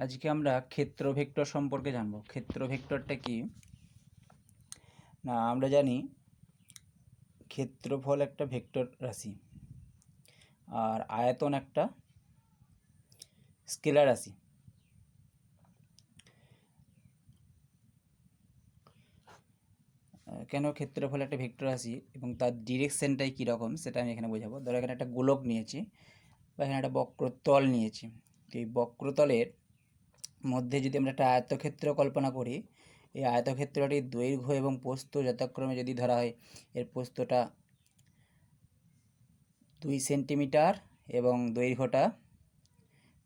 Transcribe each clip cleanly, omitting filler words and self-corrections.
আজকে আমরা ক্ষেত্র ভেক্টর সম্পর্কে জানব। ক্ষেত্র ভেক্টরটা কি না, আমরা জানি ক্ষেত্রফল একটা ভেক্টর রাশি আর আয়তন একটা স্কেলার রাশি। কেন ক্ষেত্রফল একটা ভেক্টর রাশি এবং তার ডিরেকশনটাই কীরকম সেটা আমি এখানে বোঝাবো। ধরো এখানে একটা গোলক নিয়েছি বা এখানে একটা বক্রতল নিয়েছি। তো এই বক্রতলের মধ্যে যদি আমরা একটা আয়তক্ষেত্র কল্পনা করি, এই আয়তক্ষেত্রটির দৈর্ঘ্য এবং প্রস্থ যথাক্রমে যদি ধরা হয়, এর প্রস্থটা 2 সেন্টিমিটার এবং দৈর্ঘ্যটা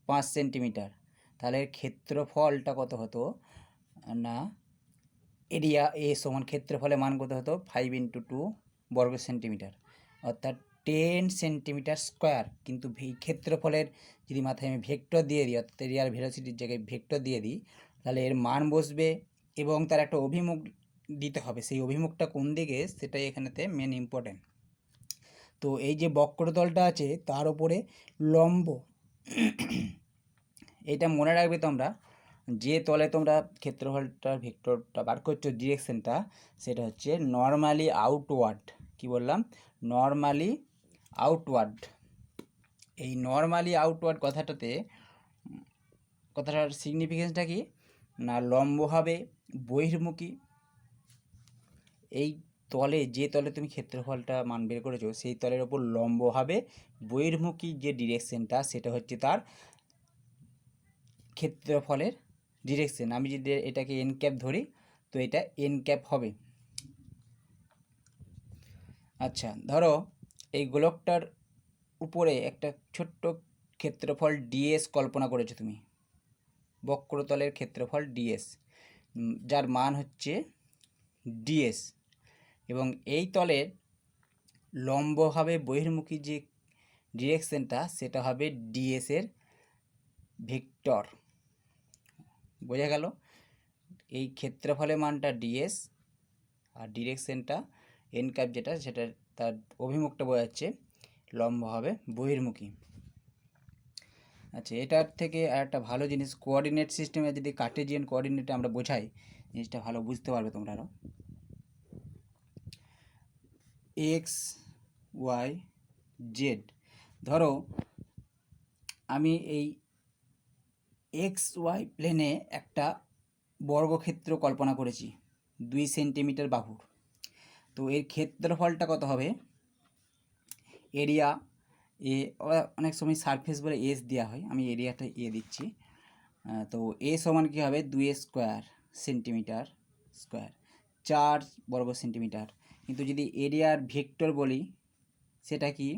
5 সেন্টিমিটার, তাহলে এর ক্ষেত্রফলটা কত হতো না, এরিয়া এ সমান ক্ষেত্রফলের মান কত হতো 5 × 2 বর্গ সেন্টিমিটার, অর্থাৎ 10 সেন্টিমিটার স্কোয়ার। কিন্তু এই ক্ষেত্রফলের যদি মাথায় আমি ভেক্টর দিয়ে দিই, অর্থাৎ এরিয়ার ভেলোসিটির জায়গায় ভেক্টর দিয়ে দিই, তাহলে এর মান বসবে এবং তার একটা অভিমুখ দিতে হবে। সেই অভিমুখটা কোন দিকে সেটাই এখানেতে মেন ইম্পর্টেন্ট। তো এই যে বক্রতলটা আছে তার উপরে লম্ব, এটা মনে রাখবে তোমরা, যে তলে তোমরা ক্ষেত্রফলটার ভেক্টরটা বার করছো ডিরেকশনটা, সেটা হচ্ছে নর্মালি আউটওয়ার্ড। কি বললাম? Normally outward. এই নর্মালি আউটওয়ার্ড কথাটার সিগনিফিকেন্সটা কি না, লম্ব হবে বহির্মুখী। এই তলে, যে তলে তুমি ক্ষেত্রফলটা মান বের করেছো, সেই তলের ওপর লম্ব হবে বহির্মুখী যে ডিরেকশনটা, সেটা হচ্ছে তার ক্ষেত্রফলের ডিরেকশন। আমি যদি এটাকে এন ক্যাপ ধরি, তো এটা এন ক্যাপ হবে। আচ্ছা, ধরো এই গোলকটার উপরে একটা ছোট্ট ক্ষেত্রফল ডিএস কল্পনা করেছো তুমি, বক্রতলের ক্ষেত্রফল ডিএস, যার মান হচ্ছে ডিএস, এবং এই তলের লম্ব হবে বহির্মুখী যে ডিরেকশনটা, সেটা হবে ডিএস এর ভেক্টর। বোঝা গেল? এই ক্ষেত্রফলের মানটা ডিএস আর ডিরেকশনটা এন ক্যাপ, যেটা সেটা তার অভিমুখটা বোঝাচ্ছে, লম্ব হবে বহির্মুখী। আচ্ছা, এটার থেকে একটা ভালো জিনিস, কোঅর্ডিনেট সিস্টেমে যদি কার্টেজিয়ান কোঅর্ডিনেটে আমরা বোঝাই, জিনিসটা ভালো বুঝতে পারবে তোমরা আরও। এক্স ওয়াই জেড, ধরো আমি এই এক্স ওয়াই প্লেনে একটা বর্গক্ষেত্র কল্পনা করেছি 2 সেন্টিমিটার বাহুর। তো এর ক্ষেত্রফলটা কত হবে, এরিয়া এ, অনেক সময় সারফেস বলে এস দেওয়া হয়, আমি এরিয়াটা এ দিচ্ছি। তো এ সমান কী হবে, 2 স্কোয়ার সেন্টিমিটার স্কোয়ার, 4 বর্গ সেন্টিমিটার। কিন্তু যদি এরিয়ার ভেক্টর বলি, সেটা কি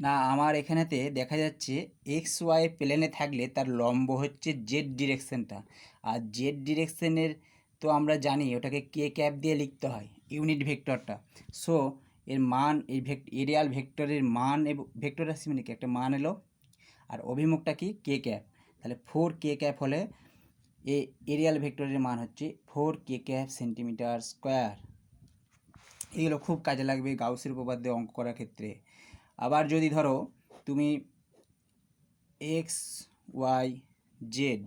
না, আমার এখানেতে দেখা যাচ্ছে এক্স ওয়াই প্লেনে থাকলে তার লম্ব হচ্ছে জেড ডিরেকশনটা, আর জেড ডিরেকশনের তো আমরা জানি ওটাকে কে ক্যাপ দিয়ে লিখতে হয়, ইউনিট ভেক্টরটা। সো এর মান, এই এরিয়াল ভেক্টরের মান, এবং ভেক্টর রাশি মানে কি একটা মান এলো, আর অভিমুখটা কি কে ক্যাপ, তাহলে 4 কে ক্যাপ হলে এই এরিয়াল ভেক্টরের মান হচ্ছে 4 কে ক্যাপ সেন্টিমিটার স্কোয়ার। এগুলো খুব কাজে লাগবে গাউসের উপপাদ্যে অঙ্ক করার ক্ষেত্রে। আবার যদি ধরো তুমি এক্স ওয়াই জেড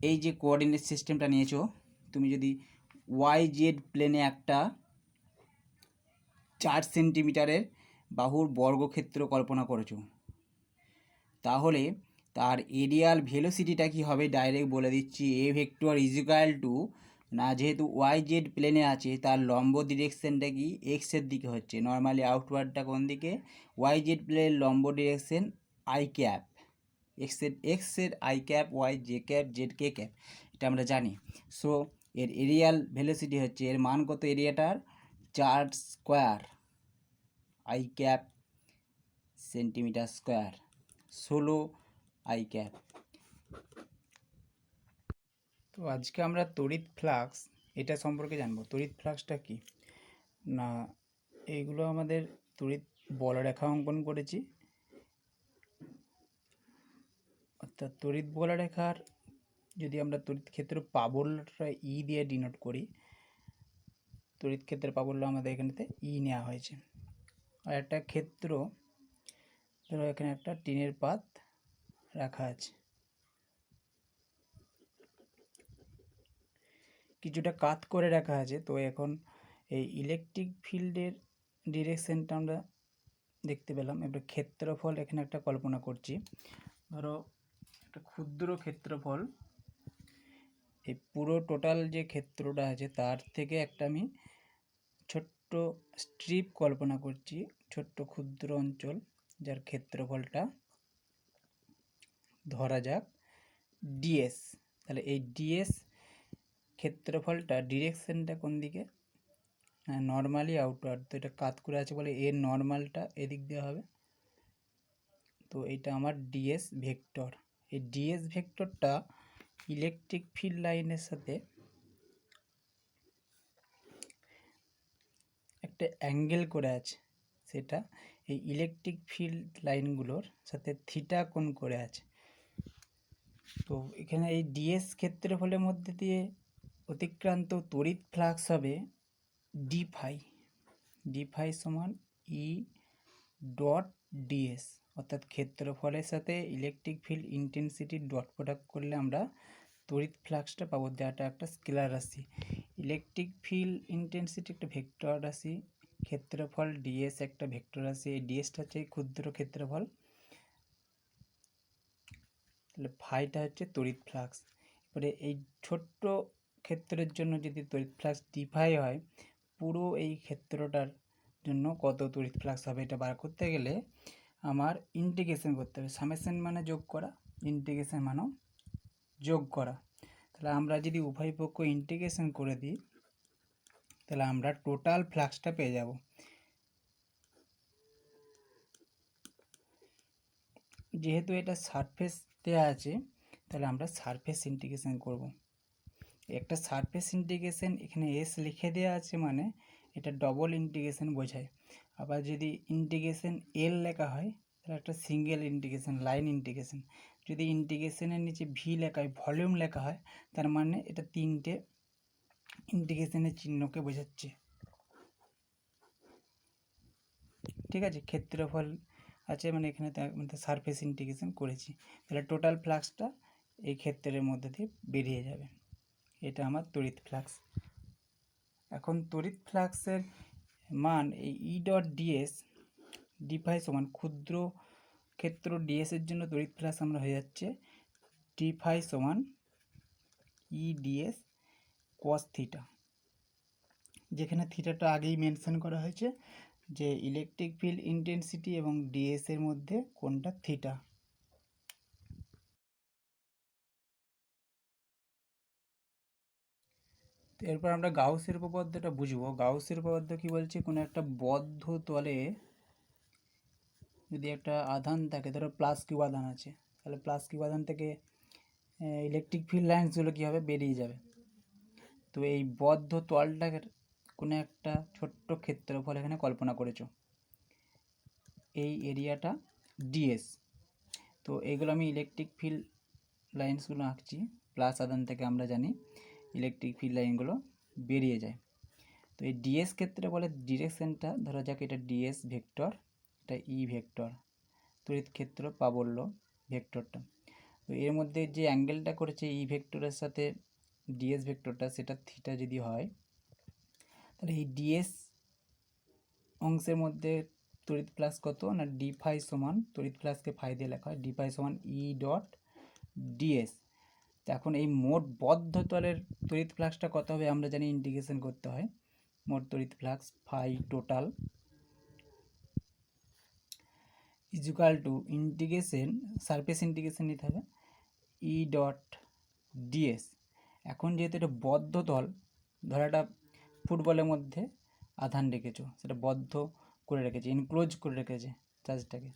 এই যে কোঅর্ডিনেট সিস্টেমটা নিয়েছো, তুমি যদি ওয়াই জেড প্লেনে একটা 4 সেন্টিমিটারের বাহুর বর্গক্ষেত্র কল্পনা করেছো, তাহলে তার এরিয়াল ভেলোসিটিটা কি হবে ডাইরেক্ট বলে দিচ্ছি, এ ভেক্টর ইজ ইকুয়াল টু, না যেহেতু ওয়াই জেড প্লেনে আছে তার লম্ব ডিরেকশনটা কি এক্সের দিকে হচ্ছে, নর্মালি আউটওয়ার্ডটা কোন দিকে, ওয়াই জেড প্লেনের লম্ব ডিরেকশন আই ক্যাপ, এক্সের I cap, Y J cap, Z K cap, এটা আমরা জানি। সো এর এরিয়াল ভেলোসিটি হচ্ছে, এর মান কত এরিয়াটার, 4 square I cap centimetre square, 16 I cap. তো আজকে আমরা তড়িৎ ফ্লাক্স এটা সম্পর্কে জানবো। তড়িৎ ফ্লাক্সটা কি না, এইগুলো আমাদের তড়িৎ বলরেখা অঙ্কন করেছি, অর্থাৎ তড়িৎ বলরেখার যদি আমরা তড়িৎ ক্ষেত্র প্রাবল্যটা ই দিয়ে ডিনোট করি, তড়িৎ ক্ষেত্রের প্রাবল্য আমাদের এখানেতে ই নেওয়া হয়েছে। আর একটা ক্ষেত্র, ধরো এখানে একটা টিনের পাত রাখা আছে, কিছুটা কাত করে রাখা আছে। তো এখন এই ইলেকট্রিক ফিল্ডের ডিরেকশনটা আমরা দেখতে পেলাম। এবার ক্ষেত্রফল এখানে একটা কল্পনা করছি। ধরো একটা ক্ষুদ্র ক্ষেত্রফল, এই পুরো টোটাল যে ক্ষেত্রটা আছে তার থেকে একটা আমি ছোট্ট স্ট্রিপ কল্পনা করছি, ছোট্ট ক্ষুদ্র অঞ্চল, যার ক্ষেত্রফলটা ধরা যাক ডিএস। তাহলে এই ডিএস ক্ষেত্রফলটা ডিরেকশনটা কোন দিকে? Normally outward. তো এটা কাত করে আছে বলে এর নর্মালটা এদিক দিয়ে হবে। তো এটা আমার ডিএস ভেক্টর। এই ডিএস ভেক্টরটা ইলেকট্রিক ফিল্ড লাইনের সাথে একটা অ্যাঙ্গেল করে আছে, সেটা এই ইলেকট্রিক ফিল্ড লাইনগুলোর সাথে থিটা কোণ করে আছে। তো এখানে এই ডিএস ক্ষেত্রফলের মধ্যে দিয়ে অতিক্রান্ত তড়িৎ ফ্লাক্স হবে ডি ফাই। ডি ফাই সমান ই ডট ডিএস, অর্থাৎ ক্ষেত্রফলের সাথে ইলেকট্রিক ফিল্ড ইন্টেন্সিটির ডট প্রোডাক্ট করলে আমরা তড়িৎ ফ্লাক্সটা পাবো, যেটা একটা স্কেলার রাশি। ইলেকট্রিক ফিল্ড ইন্টেন্সিটি একটা ভেক্টর রাশি, ক্ষেত্রফল ডিএস একটা ভেক্টর রাশি। এই ডিএসটা হচ্ছে ক্ষুদ্র ক্ষেত্রফল, তাহলে ফাইটা হচ্ছে তড়িৎ ফ্লাক্স। এবারে এই ছোট্ট ক্ষেত্রের জন্য যদি তড়িৎ ফ্লাক্স ডি ফাই হয়, পুরো এই ক্ষেত্রটার জন্য কত তড়িৎ ফ্লাক্স হবে এটা বার করতে গেলে আমার ইন্টিগ্রেশন করতে হবে। সামেশন মানে যোগ করা, ইন্টিগ্রেশন মানেও যোগ করা। তাহলে আমরা যদি উভয় পক্ষ ইন্টিগ্রেশন করে দিই তাহলে আমরা টোটাল ফ্লাক্সটা পেয়ে যাব। যেহেতু এটা সারফেস দেওয়া আছে তাহলে আমরা সারফেস ইন্টিগ্রেশন করব। একটা সারফেস ইন্টিগ্রেশন এখানে এস লিখে দেওয়া আছে মানে এটা ডবল ইন্টিগ্রেশন বোঝায়। আবার যদি ইন্টিগ্রেশন এল লেখা হয় তাহলে একটা সিঙ্গেল ইন্টিগ্রেশন, লাইন ইন্টিগ্রেশন। যদি ইন্টিগ্রেশনের নিচে ভি লেখা হয়, ভলিউম লেখা হয়, তার মানে এটা তিনটে ইন্টিগ্রেশনের চিহ্নকে বোঝাচ্ছে। ঠিক আছে, ক্ষেত্রফল আছে মানে এখানে তার মধ্যে সারফেস ইন্টিগ্রেশন করেছি, তাহলে টোটাল ফ্লাক্সটা এই ক্ষেত্রের মধ্যে দিয়ে বেরিয়ে যাবে। এটা আমার তড়িৎ ফ্লাক্স। এখন তড়িৎ ফ্লাক্সের মান এই E dot DS D phi সমান ক্ষুদ্র ক্ষেত্র ডিএসের জন্য তড়িৎ ফ্লাক্স আমরা হয়ে যাচ্ছে ডি ফাই সমান ই ডিএস কস থিটা, যেখানে থিটাটা আগেই মেনশন করা হয়েছে যে ইলেকট্রিক ফিল্ড ইন্টেন্সিটি এবং ডিএস এর মধ্যে কোনটা থিটা। তো এরপর আমরা গাউসের উপপাদ্যটা বুঝবো। গাউসের উপপাদ্য কি বলছে, কোনো একটা বদ্ধ তলে যদি একটা আধান থাকে, ধরো প্লাস কিউ আধান আছে, তাহলে প্লাস কিউ আধান থেকে ইলেকট্রিক ফিল্ড লাইন্সগুলো কী হবে, বেরিয়ে যাবে। তো এই বদ্ধ তলটাকে কোনো একটা ছোট্ট ক্ষেত্রফল এখানে কল্পনা করেছো, এই এরিয়াটা ডিএস। তো এইগুলো আমি ইলেকট্রিক ফিল্ড লাইন্সগুলো আঁকছি। প্লাস আধান থেকে আমরা জানি ইলেকট্রিক ফিল্ড লাইনগুলো বেরিয়ে যায়। তো এই ডিএস ক্ষেত্রে বলে ডিরেকশনটা, ধরা যাক এটা ডিএস ভেক্টর, এটা ই ভেক্টর, তড়িৎ ক্ষেত্র প্রাবল্য ভেক্টরটা। তো এর মধ্যে যে অ্যাঙ্গেলটা করেছে ই ভেক্টরের সাথে ডিএস ভেক্টরটা, সেটা থিটা যদি হয়, তাহলে এই ডিএস অংশের মধ্যে তড়িৎ ফ্লাক্স কত না ডি ফাই সমান, তড়িৎ ফ্লাক্সকে ফাই দিয়ে লেখা হয়, ডি ফাই সমান ই ডট ডিএস। তো এখন এই মোট বদ্ধ তলের তড়িৎ ফ্লাক্সটা কত হবে আমরা জানি, ইন্টিগ্রেশন করতে হয়। মোট তড়িৎ flux phi total equal to integration, surface integration নিতে হবে ই ডট ডিএস। এখন যেহেতু এটা বদ্ধ তল, ধরো একটা ফুটবলের মধ্যে আধান রেখেছো, সেটা বদ্ধ করে রেখেছে, ইনক্লোজ করে রেখেছে চার্জটাকে,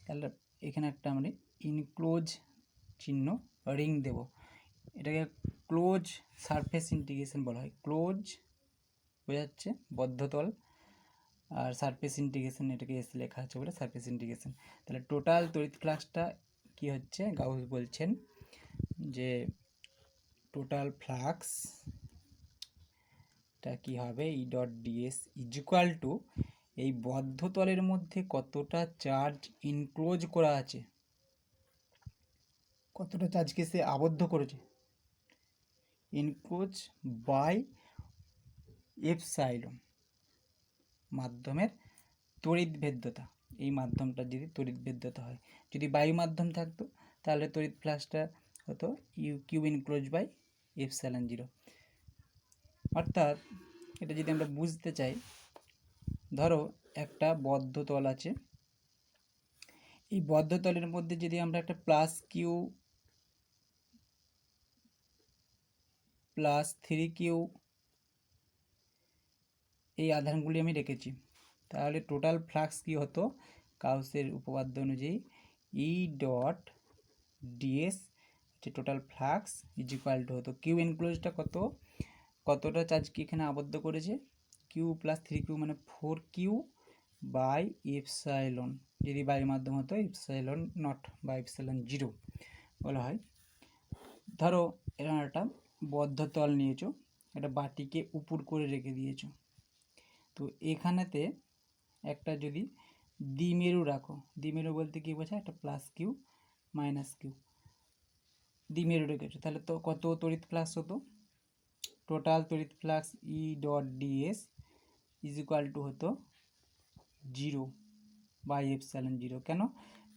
তাহলে এখানে একটা আমরা ইনক্লোজ চিহ্ন রিং দেব। এটাকে ক্লোজ সারফেস ইন্টিগ্রেশন বলা হয়। ক্লোজ বোঝাচ্ছে বদ্ধতল, আর সারফেস ইন্টিগ্রেশন এটাকে এস লেখা আছে বলে সারফেস ইন্টিগ্রেশন। তাহলে টোটাল তড়িৎ ফ্লাক্সটা কি হচ্ছে, গাউস বলছেন যে টোটাল ফ্লাক্সটা কি হবে E dot DS equal to এই বদ্ধ তলের মধ্যে কতটা চার্জ ইনক্লোজ করা আছে, কতটা চার্জকে সে আবদ্ধ করেছে, ইনক্লোজ বাই এপসাইলন, মাধ্যমের তড়িৎ ভেদ্যতা। এই মাধ্যমটা যদি তড়িৎ ভেদ্যতা হয়, যদি বায়ু মাধ্যম থাকতো তাহলে তড়িৎ ফ্লাক্সটা হতো কিউ ইনক্লোজ বাই এপসাইলন 0। অর্থাৎ এটা যদি আমরা বুঝতে চাই, ধরো একটা বদ্ধ তল আছে, এই বদ্ধ তলের মধ্যে যদি আমরা একটা প্লাস কিউ প্লাস 3Q এই আধানগুলি আমি রেখেছি, তাহলে টোটাল ফ্লাক্স কি হতো, গাউসের উপপাদ্য অনুযায়ী ই ডট ডিএস যে total flux is equal to হতো কিউ এনক্লোজটা কতটা চার্জ কি এখানে আবদ্ধ করেছে, কিউ প্লাস 3Q মানে 4Q বাই এপসাইলন, যদি বায়ুর মাধ্যম হতো এপসাইলন নট বা এপসাইলন 0 বলা হয়। ধরো এরকম একটা বদ্ধ তল নিয়েছো, একটা বাটিকে উপর করে রেখে দিয়েছো, তো এখানেতে একটা যদি দ্বিমেরু রাখো, দ্বিমেরু বলতে কি বোঝায়, একটা প্লাস কিউ মাইনাস কিউ দ্বিমেরু রেখেছো, তাহলে তো কত তড়িৎ ফ্লাক্স হতো, টোটাল তড়িৎ flux E dot DS is equal to হতো 0 বাই এপসাইলন 0। কেন,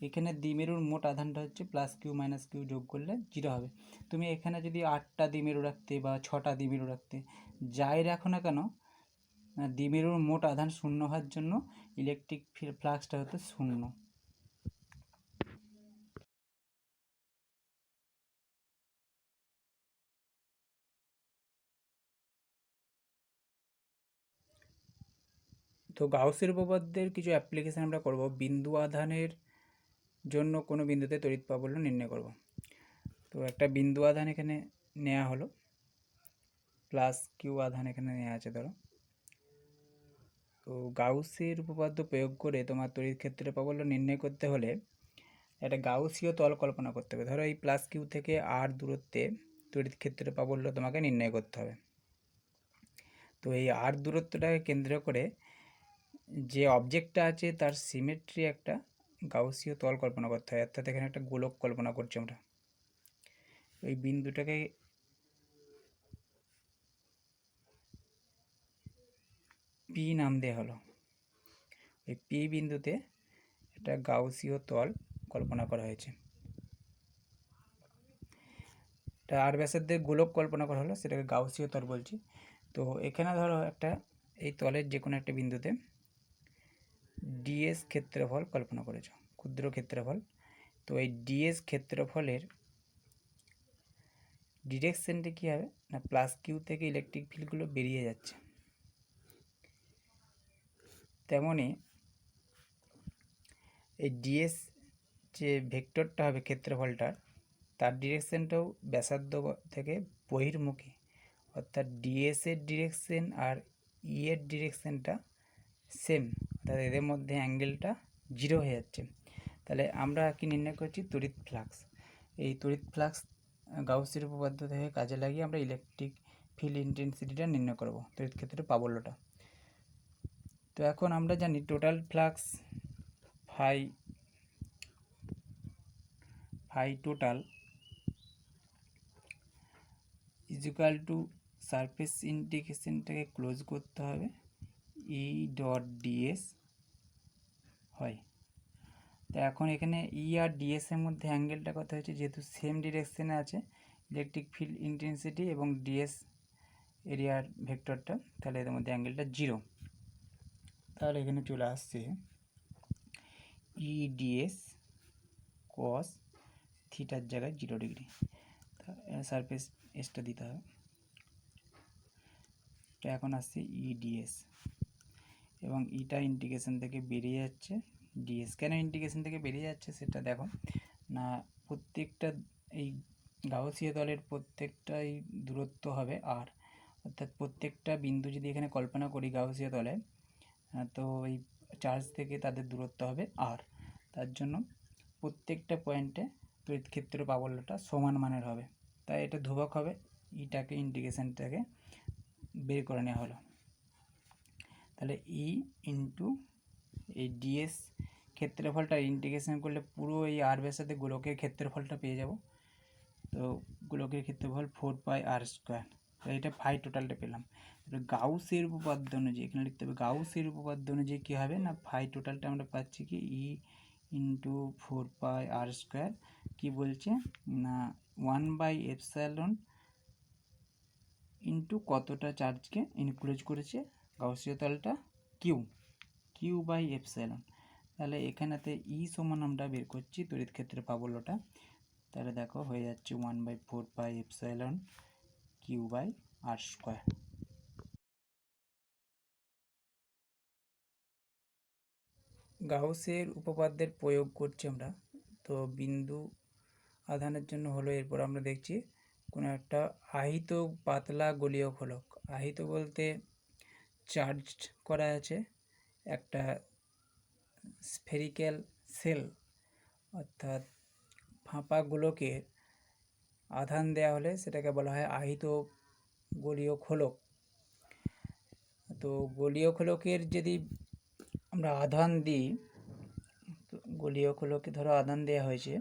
এখানে দ্বিমেরুর মোট আধানটা হচ্ছে প্লাস কিউ মাইনাস কিউ যোগ করলে 0 হবে। তুমি এখানে যদি 8টা দ্বিমেরু রাখতে বা 6টা দ্বিমেরু রাখতে, যাই রাখো না কেন, দ্বিমেরুর মোট আধান শূন্য হওয়ার জন্য ইলেকট্রিক ফ্লাক্সটা হতো 0। তো গাউসের উপপাদ্যের কিছু অ্যাপ্লিকেশন আমরা করব। বিন্দু আধানের জন্য কোনো বিন্দুতে তড়িৎ প্রাবল্য নির্ণয় করব। তো একটা বিন্দু আধান এখানে নেওয়া হলো, প্লাস কিউ আধান এখানে নেওয়া আছে ধরো। তো গাউসের উপপাদ্য প্রয়োগ করে তোমার তড়িৎ ক্ষেত্রের প্রাবল্য নির্ণয় করতে হলে একটা গাউসীয় তল কল্পনা করতে হবে। ধরো এই প্লাস কিউ থেকে আর দূরত্বে তড়িৎ ক্ষেত্রের প্রাবল্য তোমাকে নির্ণয় করতে হবে। তো এই আর দূরত্বটাকে কেন্দ্র করে যে অবজেক্টটা আছে তার সিমেট্রি একটা গাউসীয় তল কল্পনা করতে হয়। অর্থাৎ এখানে একটা গোলক কল্পনা করছি আমরা, ওই বিন্দুটাকে পি নাম দেওয়া হলো। ওই পি বিন্দুতে একটা গাউসীয় তল কল্পনা করা হয়েছে, এটা আর ব্যাসার্ধের গোলক কল্পনা করা হলো, সেটাকে গাউসীয় তল বলছি। তো এখানে ধরো একটা এই তলের যে কোনো একটা বিন্দুতে ডিএস ক্ষেত্রফল কল্পনা করেছো, ক্ষুদ্র ক্ষেত্রফল। তো এই ডিএস ক্ষেত্রফলের ডিরেকশনটা কী হবে না, প্লাস কিউ থেকে ইলেকট্রিক ফিল্ডগুলো বেরিয়ে যাচ্ছে, তেমনি এই ডিএস যে ভেক্টরটা হবে ক্ষেত্রফলটার, তার ডিরেকশনটাও ব্যাসার্ধ থেকে বহির্মুখী। অর্থাৎ ডিএস এর ডিরেকশন আর ই এর ডিরেকশনটা সেম, অর্থাৎ এদের মধ্যে অ্যাঙ্গেলটা 0 হয়ে যাচ্ছে। তাহলে আমরা কি নির্ণয় করছি, তড়িৎ ফ্লাক্স। এই তড়িৎ ফ্লাক্স গাউসের উপপাদ্য থেকে কাজে লাগিয়ে আমরা ইলেকট্রিক ফিল্ড ইন্টেন্সিটিটা নির্ণয় করব, তড়িৎ ক্ষেত্রের প্রাবল্যটা। তো এখন আমরা জানি total flux phi total is equal to surface ইন্টিগ্রেশনটাকে ক্লোজ করতে হবে ই ডট ডিএস হয়। তো এখন এখানে ই আর ডিএস এর মধ্যে অ্যাঙ্গেলটা কত হয়েছে, যেহেতু সেম ডিরেকশনে আছে ইলেকট্রিক ফিল্ড ইন্টেন্সিটি এবং ডিএস এরিয়ার ভেক্টরটা, তাহলে এদের মধ্যে অ্যাঙ্গেলটা 0। তাহলে এখানে চলে আসছে ই ডিএস কস থিটার জায়গায় 0 ডিগ্রি। সারফেস এসটা দিতে হবে, তো এখন আসছে ইডিএস এবং ইটা ইন্টিগ্রেশন থেকে বেরিয়ে যাচ্ছে ডিএস। কেন ইন্টিগ্রেশন থেকে বেরিয়ে যাচ্ছে সেটা দেখো না, প্রত্যেকটা এই গাউসীয় তলের প্রত্যেকটাই দূরত্ব হবে আর, অর্থাৎ প্রত্যেকটা বিন্দু যদি এখানে কল্পনা করি গাউসীয় তলে, তো এই চার্জ থেকে তাদের দূরত্ব হবে আর, তার জন্য প্রত্যেকটা পয়েন্টে তড়িৎ ক্ষেত্র প্রাবল্যটা সমান মানের হবে, তাই এটা ধ্রুবক হবে। ইটাকে ইন্টিগ্রেশনটাকে বের করে নেওয়া হলো, তাহলে ই ইন্টু এই ডিএস ক্ষেত্রফলটা ইন্টিগ্রেশন করলে পুরো এই আর ব্যাসার্ধে গোলকের ক্ষেত্রফলটা পেয়ে যাব। তো গোলকের ক্ষেত্রফল 4πr²। তো এটা ফাই টোটালটা পেলাম। এবার গাউসের উপপাদ্য অনুযায়ী এখানে লিখতে হবে, গাউসের উপপাদ্য অনুযায়ী কী হবে না, ফাই টোটালটা আমরা পাচ্ছি কি E × 4πr²। কী বলছে না 1/ε ইন্টু কতটা চার্জকে ইনক্লোজ করেছে গাউসীয় তলটা, Q/ε। তাহলে এখানেতে সমান আমরা বের করছি তড়িৎ ক্ষেত্রের প্রাবল্যটা। তাহলে দেখো হয়ে যাচ্ছে 1/4πε Q/r²। গাউসের উপপাদ্যের প্রয়োগ করছি আমরা। তো বিন্দু আধানের জন্য হলো, এরপর আমরা দেখছি কোনো একটা আহিত পাতলা গোলীয় খোলক। আহিত বলতে চার্জ করা আছে একটা স্ফেরিক্যাল সেল, অর্থাৎ ফাঁপা গোলকের আধান দেওয়া হলে সেটাকে বলা হয় আহিত গোলীয় খোলক। তো গোলীয় খোলকের যদি আমরা আধান দিই, গোলীয় খোলকে ধরো আধান দেওয়া হয়েছে,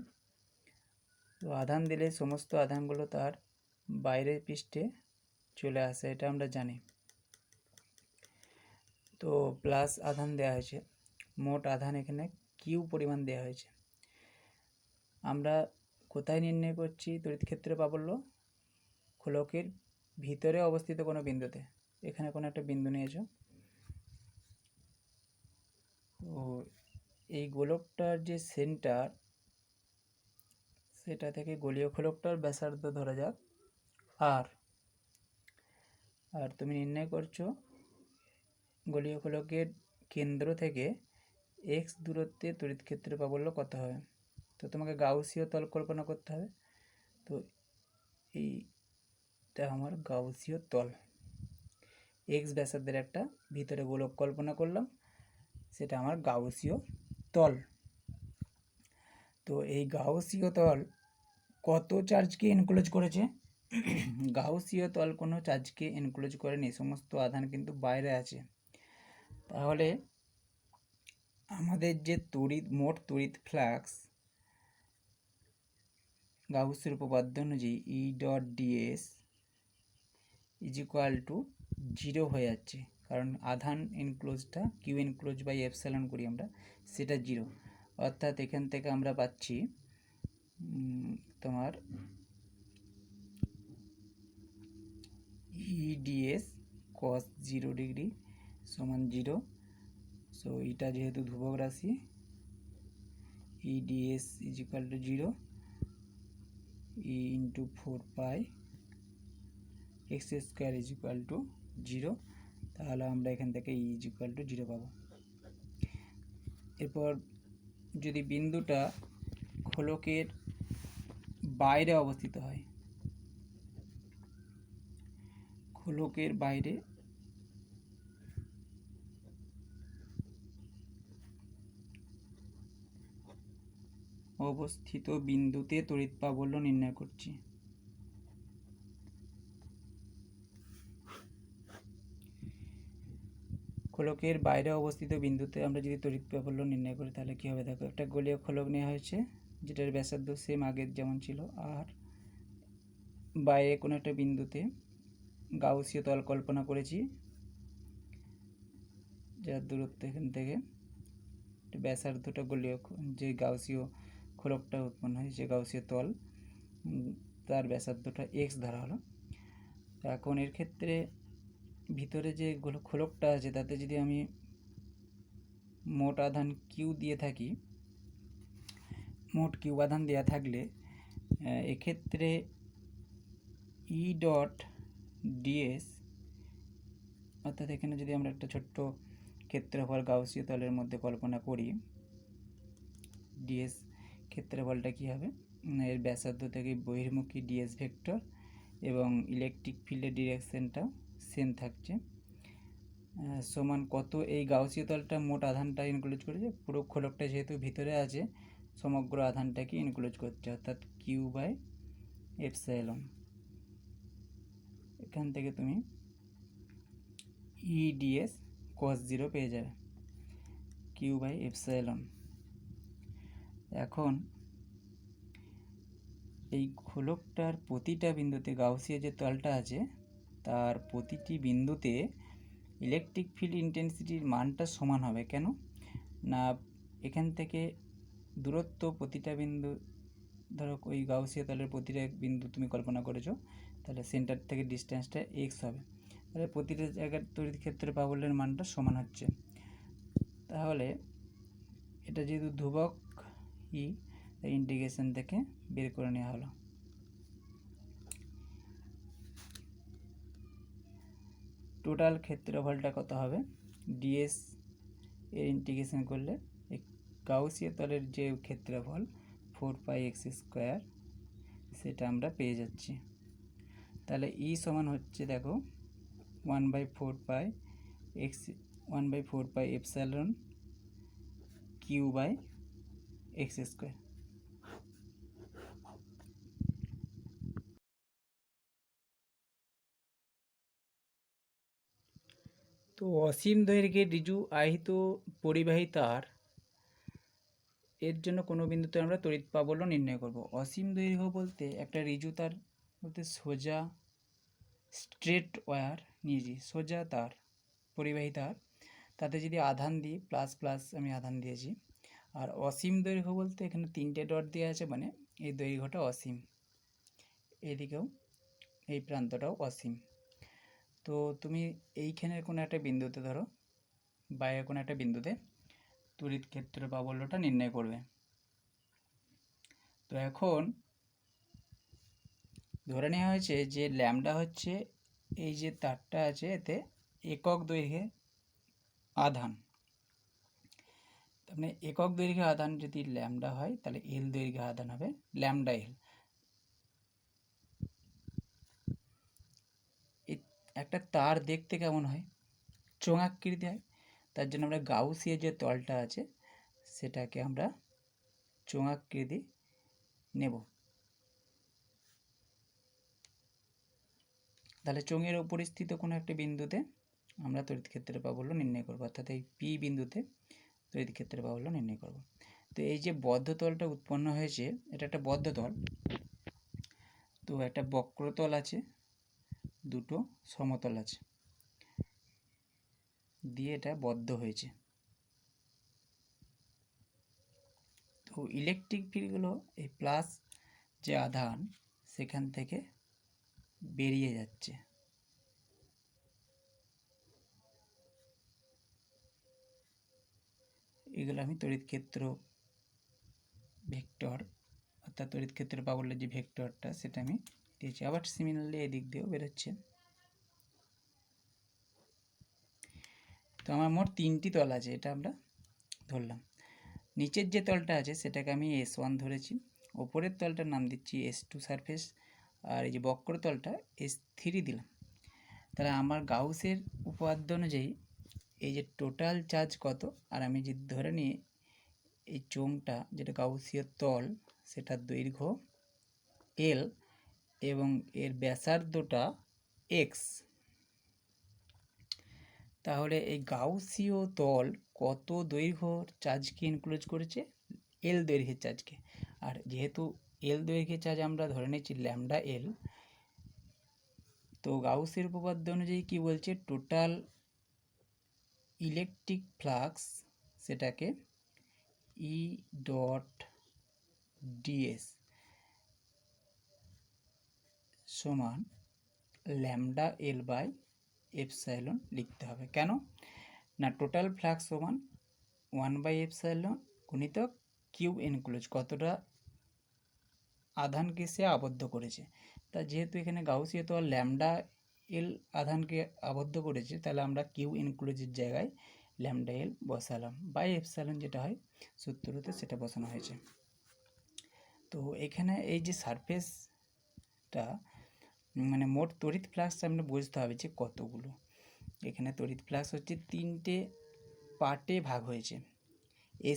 তো আধান দিলে সমস্ত আধানগুলো তার বাইরের পৃষ্ঠে চলে আসে, এটা আমরা জানি। তো প্লাস আধান দেওয়া হয়েছে, মোট আধান এখানে কিউ পরিমাণ দেওয়া হয়েছে। আমরা কোথায় নির্ণয় করছি তড়িৎ ক্ষেত্রের প্রাবল্য? খোলকের ভিতরে অবস্থিত কোনো বিন্দুতে। এখানে কোনো একটা বিন্দু নিয়েছো, তো এই গোলকটার যে সেন্টার, সেটা থেকে গোলীয় খোলকটার ব্যাসার্ধ ধরা যাক আর তুমি নির্ণয় করছো গোলীয় খোলকের কেন্দ্র থেকে এক্স দূরত্বে তড়িৎ ক্ষেত্রের প্রাবল্য কত হবে। তো তোমাকে গাউসীয় তল কল্পনা করতে হবে। তো এইটা আমার গাউসীয় তল, এক্স ব্যাসার্ধের একটা ভিতরে গোলক কল্পনা করলাম, সেটা আমার গাউসীয় তল। তো এই গাউসীয় তল কত চার্জকে এনক্লোজ করেছে? গাউসীয় তল কোনো চার্জকে এনক্লোজ করেনি, সমস্ত আধান কিন্তু বাইরে আছে। তাহলে আমাদের যে মোট তড়িৎ ফ্লাক্স গাউসের উপপাদ্য অনুযায়ী E.ds = 0 হয়ে যাচ্ছে, কারণ আধান এনক্লোজটা Q/ε করি আমরা, সেটা 0। অর্থাৎ এখান থেকে আমরা পাচ্ছি তোমার EDS cos 0 ডিগ্রি সমান 0। সো এটা যেহেতু ধ্রুবক রাশি, EDS = 0, E × 4πx² = 0। তাহলে আমরা এখান থেকে E = 0 পাবো। এরপর যদি বিন্দুটা খোলকের বাইরে অবস্থিত হয়, খোলকের বাইরে অবস্থিত বিন্দুতে তড়িৎ প্রাবল্য নির্ণয় করছি। খোলকের বাইরে অবস্থিত বিন্দুতে আমরা যদি তড়িৎ প্রাবল্য নির্ণয় করি তাহলে কী হবে? দেখো, একটা গোলীয় খোলক নেওয়া হয়েছে যেটার ব্যাসার্ধ সেম আগের যেমন ছিল, আর বাইরে কোনো একটা বিন্দুতে গাউসীয় তল কল্পনা করেছি, যার দূরত্ব এখান থেকে ব্যাসার্ধটা গোলীয় যে গাউসীয় খোলকটা উৎপন্ন হয়, যে গাউসীয় তল, তার ব্যাসার্ধটা এক্স ধরা হলো। এখন এর ক্ষেত্রে ভিতরে যে খোলকটা আছে তাতে যদি আমি মোট আধান কিউ দিয়ে থাকি, মোট কিউ আধান দেওয়া থাকলে এক্ষেত্রে E.ds, অর্থাৎ এখানে যদি আমরা একটা ছোট্ট ক্ষেত্রফল গাউসীয় তলের মধ্যে কল্পনা করি, ডিএস ক্ষেত্রফলটা কী হবে? এর ব্যাসার্ধ থেকে বহির্মুখী ডিএস ভেক্টর এবং ইলেকট্রিক ফিল্ডের ডিরেকশনটাও সেম থাকছে, সমান কত এই গাউসীয় তলটা মোট আধানটা ইনক্লুড করেছে, পুরো খোলকটা যেহেতু ভিতরে আছে সমগ্র আধানটাকে ইনক্লুড করছে, অর্থাৎ Q/ε। এখান থেকে তুমি EDS cos 0 পেয়ে যাবে, Q/ε। এখন এই খোলকটার প্রতিটা বিন্দুতে গাউসিয়া যে তলটা আছে তার প্রতিটি বিন্দুতে ইলেকট্রিক ফিল্ড ইন্টেন্সিটির মানটা সমান হবে। কেন না, এখান থেকে দূরত্ব প্রতিটা বিন্দু, ধরো ওই গাউসিয়া তলের প্রতিটা বিন্দু তুমি কল্পনা করেছো, তাহলে সেন্টার থেকে ডিস্টেন্সটা এক্স হবে। তাহলে প্রতিটা জায়গার তড়িৎ ক্ষেত্রের প্রাবল্যের মানটা সমান হচ্ছে। তাহলে এটা যেহেতু ধ্রুবক ই, ইন্টিগ্রেশন থেকে বের করে নেওয়া হলো। টোটাল ক্ষেত্রফলটা কত হবে, ডিএস এর ইন্টিগ্রেশন করলে এই গাউসিয়া তলের যে ক্ষেত্রফল 4πx², সেটা আমরা পেয়ে যাচ্ছি। তাহলে ই সমান হচ্ছে দেখো 1/4π Q/x²। তো অসীম দৈর্ঘ্যের ঋজু আহিত পরিবাহী তার এর জন্য কোনো বিন্দুতে আমরা তড়িৎ প্রাবল্য নির্ণয় করব। অসীম দৈর্ঘ্য বলতে একটা ঋজু তার বলতে সোজা স্ট্রেট ওয়্যার নিয়েছি, সোজা তার, পরিবাহী তার, তাতে যদি আধান দিই প্লাস প্লাস আমি আধান দিয়েছি। আর অসীম দৈর্ঘ্য বলতে এখানে 3টে ডট দেওয়া আছে, মানে এই দৈর্ঘ্যটা অসীম, এদিকেও এই প্রান্তটাও অসীম। তো তুমি এইখানের কোনো একটা বিন্দুতে, ধরো বাইরের কোনো একটা বিন্দুতে তড়িৎ ক্ষেত্র প্রাবল্যটা নির্ণয় করবে। তো এখন ধরে নেওয়া হয়েছে যে ল্যামডা হচ্ছে এই যে তারটা আছে এতে একক দৈর্ঘ্যে আধান। তার মানে একক দৈর্ঘ্যে আধান যদি ল্যামডা হয় তাহলে এল দৈর্ঘ্যে আধান হবে ল্যামডা এল। একটা তার দেখতে কেমন হয়, চোঙাকৃতি হয়, তার জন্য আমরা গাউসিয়া যে তলটা আছে সেটাকে আমরা চোঙাকৃতি নেব। তাহলে চোঙের উপরিস্থিত কোনো একটা বিন্দুতে আমরা তড়িৎ ক্ষেত্রের প্রাবল্য নির্ণয় করব, অর্থাৎ এই পি বিন্দুতে তড়িৎ ক্ষেত্রের প্রাবল্য নির্ণয় করব। তো এই যে বদ্ধ তলটা উৎপন্ন হয়েছে, এটা একটা বদ্ধ তল। তো একটা বক্রতল আছে, দুটো সমতল আছে, দিয়ে এটা বদ্ধ হয়েছে। তো ইলেকট্রিক ফিল্ডগুলো এই প্লাস যে আধান সেখান থেকে বেরিয়ে যাচ্ছে। এগুলো আমি তড়িৎ ক্ষেত্র ভেক্টর, অর্থাৎ তড়িৎ ক্ষেত্রের প্রাবল্যের যে ভেক্টরটা সেটা আমি দিয়েছি। আবার সিমিলারলি এদিক দিয়েও বেরোচ্ছে। তো আমার মোট 3টি তল আছে, এটা আমরা ধরলাম। নিচের যে তলটা আছে সেটাকে আমি S1 ধরেছি, ওপরের তলটার নাম দিচ্ছি S2 সারফেস, আর এই যে বক্রতলটা S3 দিলাম। তাহলে আমার গাউসের উপপাদ্য অনুযায়ী এই যে টোটাল চার্জ কত, আর আমি যদি ধরে নিই এই চোঙটা যেটা গাউসীয় তল সেটার দৈর্ঘ্য L এবং এর ব্যাসার্ধটা X, তাহলে এই গাউসীয় তল কত দৈর্ঘ্য চার্জকে ইনক্লোজ করেছে, L দৈর্ঘ্যের চার্জকে। আর যেহেতু L দৈর্ঘ্যের চার্জ আমরা ধরে নিচ্ছি ল্যামডা L, তো গাউসের উপপাদ্য অনুযায়ী কি বলছে, টোটাল ইলেকট্রিক ফ্লাক্স সেটাকে E.ds সমান ল্যামডা এল বাই এপসাইলন লিখতে হবে। কেন না, টোটাল ফ্লাক্স সমান 1/এপসাইলন গুণিতক কিউ এনক্লোজ, কতটা আধানকে সে আবদ্ধ করেছে। তা যেহেতু এখানে গাউসীয় তল ল্যামডা এল আধানকে আবদ্ধ করেছে, তাহলে আমরা কিউ এনক্লোজের জায়গায় ল্যামডা এল বসালাম, বাই এপসাইলন যেটা হয় সূত্রতে সেটা বসানো হয়েছে। তো এখানে এই যে সারফেসটা, মানে মোট তড়িৎ ফ্লাক্স আমরা বুঝতে হবে যে কতগুলো। এখানে তড়িৎ ফ্লাক্স হচ্ছে 3টে পার্টে ভাগ হয়েছে।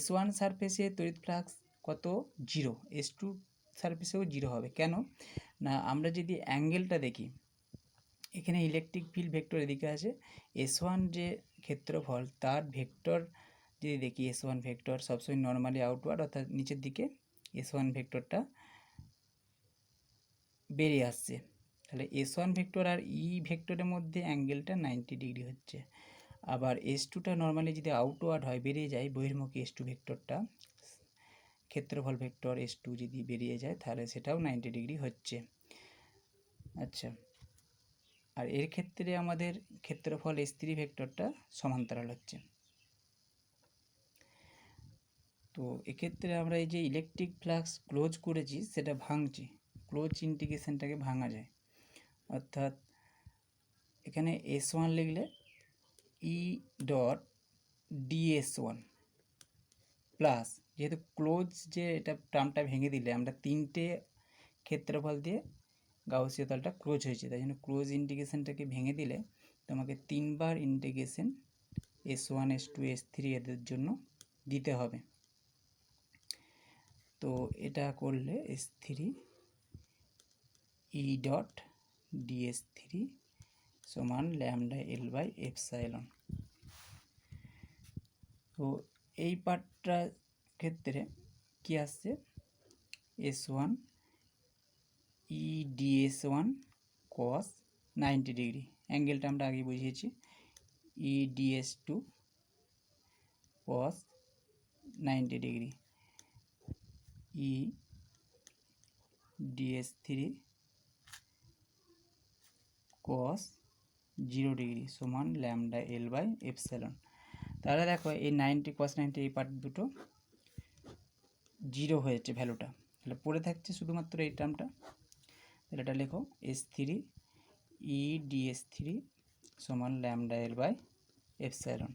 S1 সারফেসে তড়িৎ ফ্লাক্স কত, 0। S2 সারফেসেও 0 হবে। কেন না, আমরা যদি অ্যাঙ্গেলটা দেখি, এখানে ইলেকট্রিক ফিল্ড ভেক্টর এদিকে আছে, S1 যে ক্ষেত্রফল তার ভেক্টর যদি দেখি, S1 ভেক্টর সবসময় নর্মালি আউটওয়ার্ড অর্থাৎ নিচের দিকে S1 ভেক্টরটা বেরিয়ে আসছে। তাহলে S1 ভেক্টর আর ই ভেক্টরের মধ্যে অ্যাঙ্গেলটা 90 ডিগ্রি হচ্ছে। আবার S2টা নর্মালি যদি আউটওয়ার্ড হয়, বেরিয়ে যায় বহির্মুখী S2 ভেক্টরটা, ক্ষেত্রফল ভেক্টর S2 যদি বেরিয়ে যায় তাহলে সেটাও 90 ডিগ্রি হচ্ছে। আচ্ছা, আর এর ক্ষেত্রে আমাদের ক্ষেত্রফল S3 ভেক্টরটা সমান্তরাল হচ্ছে। তো এক্ষেত্রে আমরা এই যে ইলেকট্রিক ফ্লাক্স ক্লোজ করেছি সেটা ভাঙছি, ক্লোজ ইন্টিগ্রেশনটাকে ভাঙা যায়। অর্থাৎ এখানে S1 লিখলে ই ডট ds1 প্লাস, যেহেতু ক্লোজ যে এটা টার্মটা ভেঙে দিলে আমরা তিনটে ক্ষেত্রফল দিয়ে গাউসীয় তলটা ক্লোজ হয়েছে, তাই জন্য ক্লোজ ইন্টিগ্রেশনটাকে ভেঙে দিলে তোমাকে তিনবার ইন্টিগ্রেশন S1 S2 S3 এদের জন্য দিতে হবে। তো এটা করলে S3 ই ডট ds3 সমান ল্যামডা এল বাই এপসাইলন। তো এই পার্টটার ক্ষেত্রে কি আসছে, S1 ই ds1 cos 90 ডিগ্রি, অ্যাঙ্গেলটা আমরা আগে বুঝিয়েছি, ই ds2 cos 90 ডিগ্রি, ই ds3 cos 0 ডিগ্রি সমান ল্যামডা এল বাই এপসাইলন। তাহলে দেখো এই 90 cos 90 এই পার্ট দুটো 0 হয়েছে ভ্যালুটা, তাহলে পড়ে থাকছে শুধুমাত্র এই টার্মটা। তাহলে এটা লেখো S3 ই ds3 সমান ল্যামডা এল বাই এপসাইলন।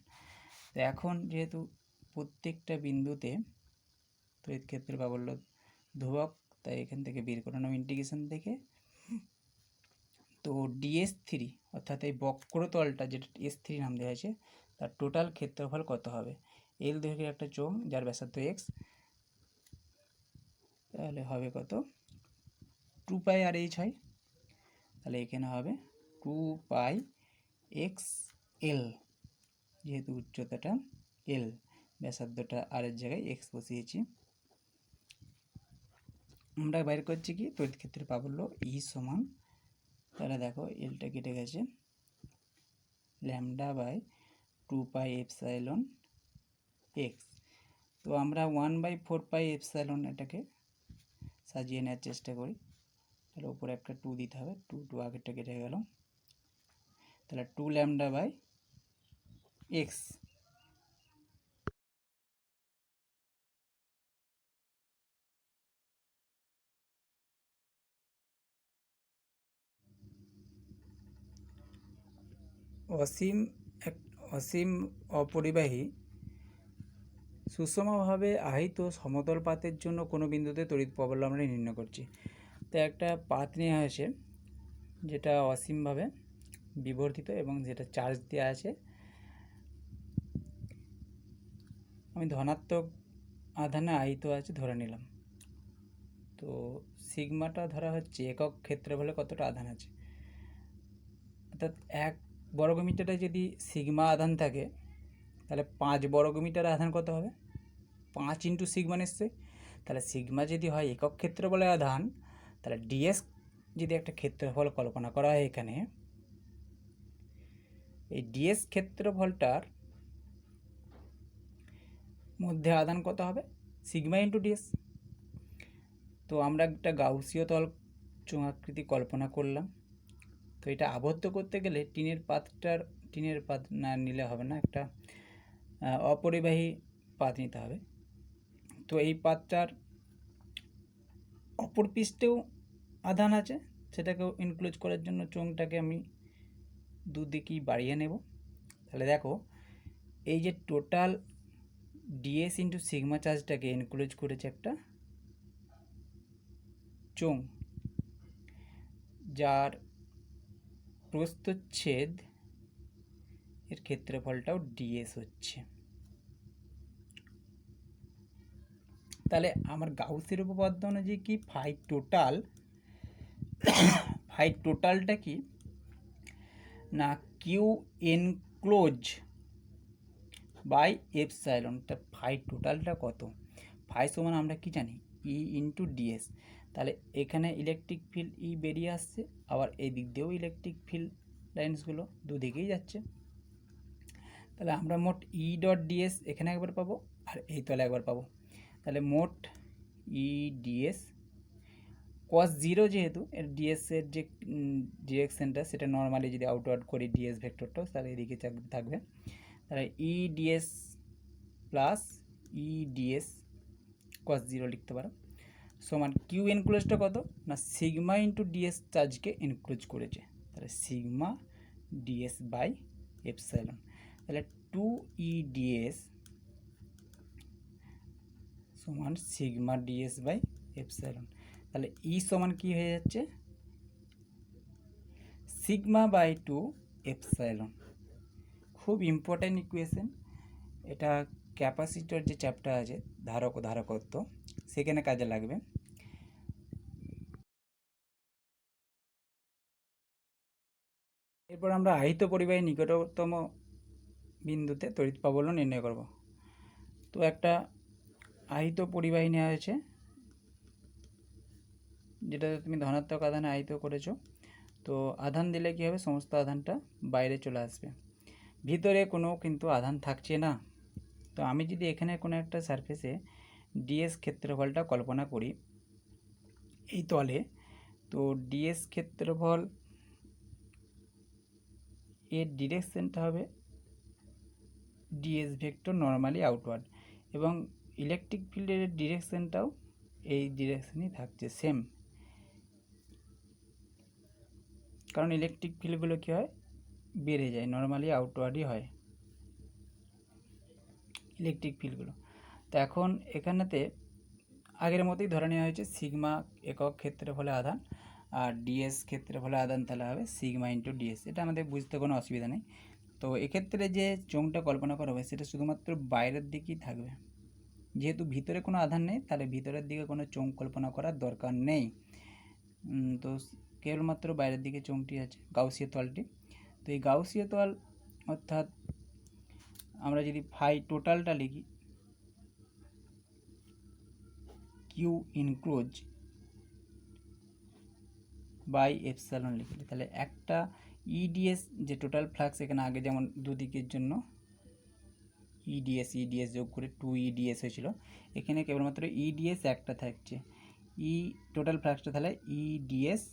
তো এখন যেহেতু প্রত্যেকটা বিন্দুতে তড়িৎ ক্ষেত্রের প্রাবল্য ধ্রুবক, তাই এখান থেকে বের করে নাও ইন্টিগ্রেশন থেকে। তো ds3 অর্থাৎ এই বক্রতলটা যেটা S3 নাম দেওয়া হয়েছে তার টোটাল ক্ষেত্রফল কত হবে, এল দৈর্ঘ্যের একটা চোঙ যার ব্যাসার্ধ x, তাহলে হবে কত, 2 পাই আর h হয়, তাহলে এখানে হবে 2 পাই এক্স এল, যেহেতু উচ্চতাটা এল, ব্যাসার্ধটা আর এর জায়গায় এক্স বসিয়েছি। আমরা বাইর করছি কি তড়িৎ ক্ষেত্রের প্রাবল্য ই সমান, তাহলে দেখো এলটা কেটে গেছে, lambda by 2 pi epsilon X. তো আমরা 1/4 পাই এপসাইলন এটাকে সাজিয়ে নেওয়ার চেষ্টা করি, তাহলে উপরে একটা 2 দিতে হবে, 2 আগেরটা কেটে গেল, তাহলে 2 ল্যামডা বাই এক্স। অসীম অপরিবাহী সুষমভাবে আহিত সমতল পাতের জন্য কোনো বিন্দুতে তড়িৎ প্রাবল্য আমরা নির্ণয় করছি। তো একটা পাত নেওয়া হয়েছে যেটা অসীমভাবে বিবর্তিত এবং যেটা চার্জ দেওয়া আছে, আমি ধনাত্মক আধানে আহিত আছে ধরে নিলাম। তো সিগমাটা ধরা হচ্ছে একক ক্ষেত্রফলে কতটা আধান আছে, অর্থাৎ 1 বর্গমিটারে যদি সিগমা আধান থাকে তাহলে 5 বর্গমিটার আধান কত হবে, 5 ইন্টু সিগমা নিশ্চয়ই। তাহলে সিগমা যদি হয় একক ক্ষেত্রফলের আধান, তাহলে ডিএস যদি একটা ক্ষেত্রফল কল্পনা করা হয় এখানে, এই ডিএস ক্ষেত্রফলটার মধ্যে আধান কত হবে, সিগমা ইন্টু ডিএস। তো আমরা একটা গাউসীয় তল চোঙাকৃতি কল্পনা করলাম। তো এটা আবদ্ধ করতে গেলে টিনের পাত না নিলে হবে না, একটা অপরিবাহী পাত নিতে হবে। তো এই পাতটার অপর পৃষ্ঠেও আধান আছে, সেটাকেও ইনক্লুজ করার জন্য চোঙটাকে আমি দুদিকেই বাড়িয়ে নেব। তাহলে দেখো এই যে টোটাল ডিএস ইন্টু সিগমা চার্জটাকে ইনক্লুজ করেছে একটা চোঙ, যার প্রস্থচ্ছেদ এর ক্ষেত্রফলটাও ডিএস হচ্ছে। তাহলে আমার গাউসের উপপাদ্য অনুযায়ী কি ফাই টোটালটা কি না কিউ এনক্লোজ বাই এপসাইলন। তা ফাই টোটালটা কত, ফাই সমান আমরা কি জানি ই ইন্টু ডিএস। তাহলে এখানে ইলেকট্রিক ফিল্ড ই বেরিয়ে আসছে, আবার এই দিক দিয়েও ইলেকট্রিক ফিল্ড লাইন্সগুলো দুদিকেই যাচ্ছে। তাহলে আমরা মোট ই ডট ডিএস এখানে একবার পাবো আর এই তলে একবার পাবো। তাহলে মোট ই ডিএস কস জিরো, যেহেতু এর ডিএসের যে ডিরেকশনটা সেটা নর্মালি যদি আউটওয়ার্ড করি ডিএস ভেক্টরটাও, তাহলে এদিকে থাকবে। তাহলে ই DS plus E DS cos zero লিখতে পারো, সমান কিউ এনক্লোজটা কত না সিগমা ইন্টু ডিএস চার্জকে এনক্লোজ করেছে, তাহলে সিগমা ডিএস বাই এপসাইলন। তাহলে 2 ই ডিএস সমান সিগমা ডিএস বাই এপসাইলন। তাহলে ই সমান কি হয়ে যাচ্ছে সিগমা বাই 2 এপসাইলন। খুব ইম্পর্ট্যান্ট ইকুয়েশন এটা, ক্যাপাসিটর যে চ্যাপ্টার আছে ধারক ও ধারকত্ব সেখানে কাজে লাগবে। এরপর আমরা আহিত পরিবাহী নিকটতম বিন্দুতে তড়িৎ প্রাবল্য নির্ণয় করব। তো একটা আহিত পরিবাহী নেওয়া হয়েছে, যেটাতে তুমি ধনাত্মক আধানে আহিত করেছো। তো আধান দিলে কী হবে, সমস্ত আধানটা বাইরে চলে আসবে, ভিতরে কোনো কিন্তু আধান থাকছে না। তো আমি যদি এখানে কোনো একটা সারফেসে ডিএস ক্ষেত্রফলটা কল্পনা করি এই তলে, তো ডিএস ক্ষেত্রফল এর ডিরেকশনটা হবে ডিএস ভেক্টর নর্মালি আউটওয়ার্ড, এবং ইলেকট্রিক ফিল্ডের ডিরেকশনটাও এই ডিরেকশনই থাকছে সেম, কারণ ইলেকট্রিক ফিল্ডগুলো কী হয় বেড়ে যায়, নর্মালি আউটওয়ার্ডই হয় ইলেকট্রিক ফিল্ডগুলো। তো এখন এখানেতে আগের মতোই ধরে নেওয়া হয়েছে সিগমা একক ক্ষেত্রফলে আধান আর ডিএস ক্ষেত্রফলে আধান, তাহলে হবে সিগমা ইন্টু ডিএস। এটা আমাদের বুঝতে কোনো অসুবিধা নেই। তো এক্ষেত্রে যে চোঙটা কল্পনা করা হবে সেটা শুধুমাত্র বাইরের দিকেই থাকবে, যেহেতু ভিতরে কোনো আধান নেই তাহলে ভিতরের দিকে কোনো চোঙ কল্পনা করার দরকার নেই। তো কেবলমাত্র বাইরের দিকে চোঙটি আছে, গাউসীয় তলটি। তো এই গাউসীয় তল অর্থাৎ আমরা যদি ফাই টোটালটা লিখি কিউ ইনক্লোজ বাই এপসাইলন লিখলে, তাহলে একটা ইডিএস যে টোটাল ফ্লাক্স এখানে আগে যেমন দুদিকের জন্য ইডিএস যোগ করে 2 ইডিএস হয়েছিল, এখানে কেবলমাত্র ইডিএস একটা থাকছে, ই টোটাল ফ্লাক্সটা তাহলে ইডিএস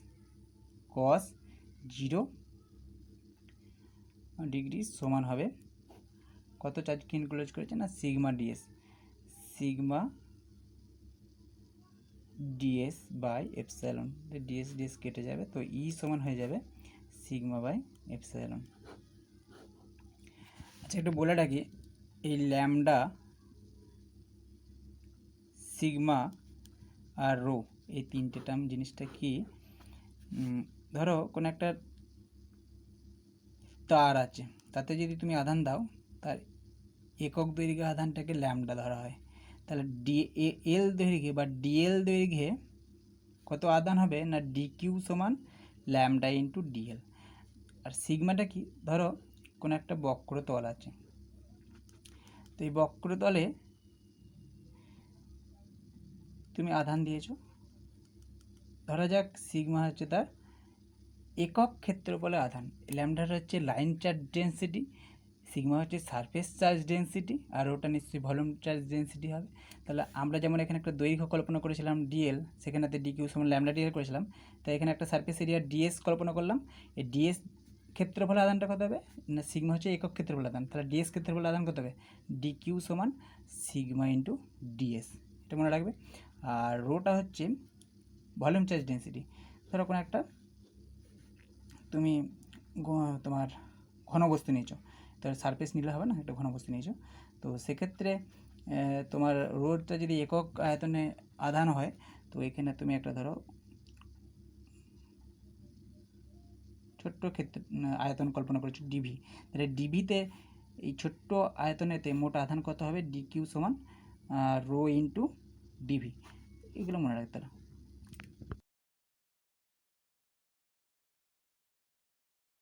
কস 0 ডিগ্রি সমান হবে কত চার্জকে ইনক্লোজ করেছে না sigma DS by epsilon. DS কেটে যাবে, তো ই সমান হয়ে যাবে সিগমা বাই এপসাইলন। আচ্ছা একটু বলে রাখি, এই ল্যামডা, সিগমা আর রো এই তিনটে টার্ম জিনিসটা কি, ধরো কোনো একটা তার আছে, তাতে যদি তুমি আধান দাও তার একক দৈর্ঘ্যে আধানটাকে ল্যামডা ধরা হয়, তাহলে এল দৈর্ঘ্যে বা ডিএল দৈর্ঘ্যে কত আধান হবে না ডিকিউ সমান ল্যামডা ইন্টু ডিএল। আর সিগমাটা কি, ধরো কোনো একটা বক্রতল আছে, তো এই বক্রতলে তুমি আধান দিয়েছো, ধরা যাক সিগমা হচ্ছে তার একক ক্ষেত্রফলে আধান, ল্যামডাটা হচ্ছে লাইন চার্জ ডেন্সিটি, সিগমা হচ্ছে সারফেস চার্জ ডেন্সিটি, আর ওটা নিশ্চয়ই ভলিউম চার্জ ডেন্সিটি হবে। তাহলে আমরা যেমন এখানে একটা দৈর্ঘ্য কল্পনা করেছিলাম ডিএল, সেখানেতে ডিকিউ সমান ল্যামডা ডিএল করেছিলাম, তাই এখানে একটা সারফেস এরিয়া ডিএস কল্পনা করলাম। এই ডিএস ক্ষেত্রফলে আধানটা কত হবে না সিগমা হচ্ছে একক ক্ষেত্রফল আধান, তাহলে ডিএস ক্ষেত্রফল আধান কত হবে ডিকিউ সমান সিগমা ইন্টু ডিএস, এটা মনে রাখবে। আর রোটা হচ্ছে ভলিউম চার্জ ডেন্সিটি, ধরো কোনো একটা তুমি তোমার ঘনবস্তু নিয়েছো, তো সারফেস নিলে হবে না, একটা ঘনবস্তু নিয়েছো, তো সেক্ষেত্রে তোমার রোডটা যদি একক আয়তনে আধান হয়, তো এখানে তুমি একটা ধরো ছোট্ট ক্ষেত্রে আয়তন কল্পনা করেছো ডিভি, তাহলে ডিভিতে এই ছোট্ট আয়তনেতে মোট আধান কত হবে ডিকিউ সমান রো ইন্টু ডিভি, এগুলো মনে রাখতে হবে।